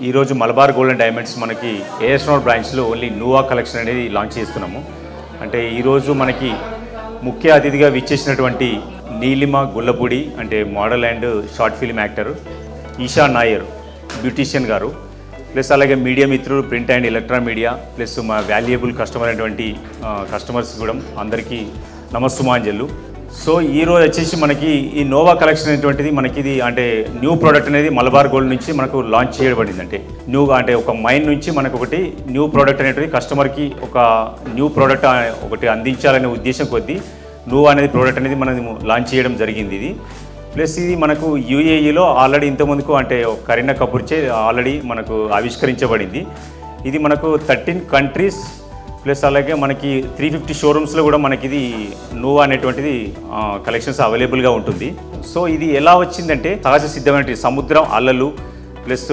ఈరోజు Malabar gold and diamonds మనకి as road బ్రాంచ్లో ఓన్లీ నువా కలెక్షన్ అనేది లాంచ్ చేస్తున్నాము. అంటే ఈరోజు మనకి ముఖ్య అతిథిగా విచ్చేసినటువంటి నీలిమ గుల్లపూడి అంటే model and short film actor, Esha Nair beautician garu, plus అలాగే మీడియా మిత్రులు print and electronic media, plus మా వాల్యుయబుల్ కస్టమర్ అయినటువంటి కస్టమర్స్ కూడా అందరికీ నమస్సుమాంజలు. సో ఈరోజు వచ్చేసి మనకి ఈ నోవా కలెక్షన్ అనేటువంటిది మనకి ఇది అంటే న్యూ ప్రోడక్ట్ అనేది మలబార్ గోల్డ్ నుంచి మనకు లాంచ్ చేయబడింది. అంటే న్యూగా అంటే ఒక మైండ్ నుంచి మనకు ఒకటి న్యూ ప్రోడక్ట్ అనేటువంటి కస్టమర్కి ఒక న్యూ ప్రోడక్ట్ ఒకటి అందించాలనే ఉద్దేశం కొద్దీ నోవా అనేది ప్రోడక్ట్ అనేది మనం లాంచ్ చేయడం జరిగింది. ఇది ప్లస్ ఇది మనకు యూఏఈలో ఆల్రెడీ ఇంతకుముందుకు అంటే కరీనా కపూర్చే ఆల్రెడీ మనకు ఆవిష్కరించబడింది. ఇది మనకు 13 కంట్రీస్ ప్లస్ అలాగే మనకి 350 షోరూమ్స్లో కూడా మనకి ఇది నోవా అనేటువంటిది కలెక్షన్స్ అవైలబుల్గా ఉంటుంది. సో ఇది ఎలా వచ్చిందంటే సహజ సిద్ధమైన సముద్రం అలలు ప్లస్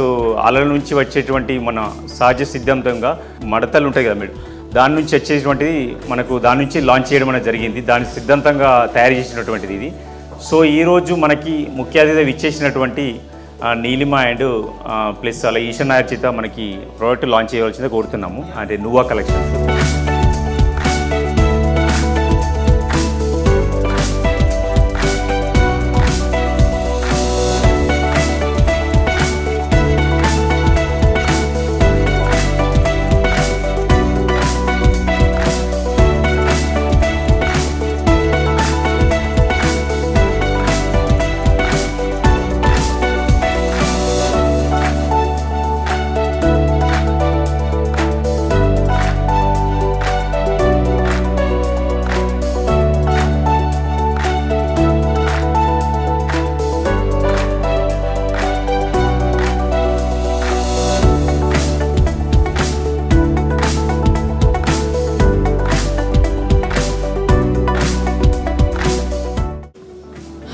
అలల నుంచి వచ్చేటువంటి మన సహజ సిద్ధంగా మడతలు ఉంటాయి కదా మేడం, దాని నుంచి వచ్చేటువంటిది మనకు దాని నుంచి లాంచ్ చేయడం అనేది జరిగింది. దాని సిద్ధాంతంగా తయారు చేసినటువంటిది ఇది. సో ఈరోజు మనకి ముఖ్య అతిథిగా విచ్చేసినటువంటి నీలిమ అండ్ ప్లస్ అలా ఈషా నాయర్ చేత మనకి ప్రోడక్ట్ లాంచ్ చేయవలసిందే కోరుతున్నాము, అంటే నువా collection.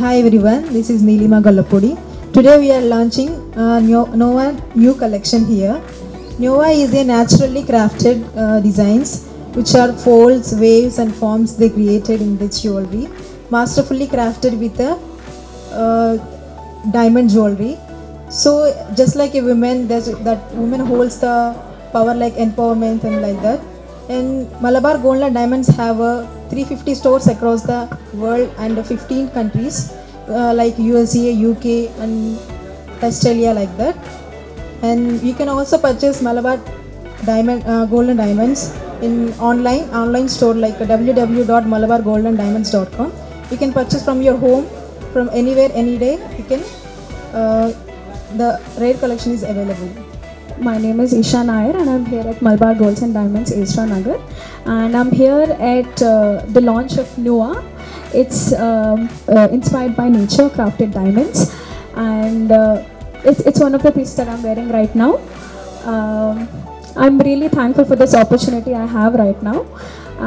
Hi everyone, this is Neelima Gullapudi. Today we are launching Nova new collection here. Nova is a naturally crafted designs which are folds, waves and forms they created in this jewelry, masterfully crafted with a diamond jewelry. So just like a woman, that woman holds the power like empowerment and like that. And Malabar Gold and Diamonds have 350 stores across the world and 15 countries like USA, UK and Australia like that. And you can also purchase Malabar Gold and Diamonds in online store like www.malabargoldanddiamonds.com. You can purchase from your home, from anywhere, any day. You can the rare collection is available. My name is Isha Nair and I'm here at Malabar Golds and Diamonds, Esra Nagar, and I'm here at the launch of Nua. It's inspired by nature crafted diamonds, and it's one of the pieces that I'm wearing right now. I'm really thankful for this opportunity I have right now,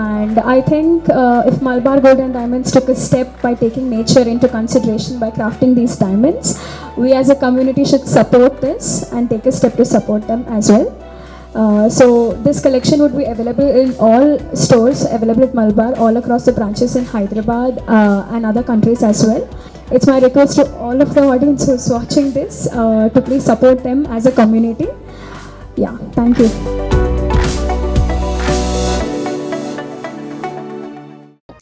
and I think if Malabar Gold and Diamonds took a step by taking nature into consideration by crafting these diamonds, we as a community should support this and take a step to support them as well. So this collection would be available in all stores available at Malabar, all across the branches in Hyderabad and other countries as well. It's my request to all of the audience who's watching this to please support them as a community. Yeah, thank you.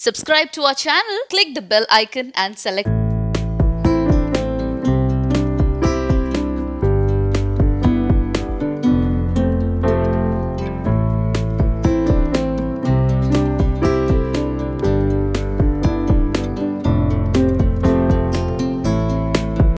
Subscribe to our channel, click the bell icon and select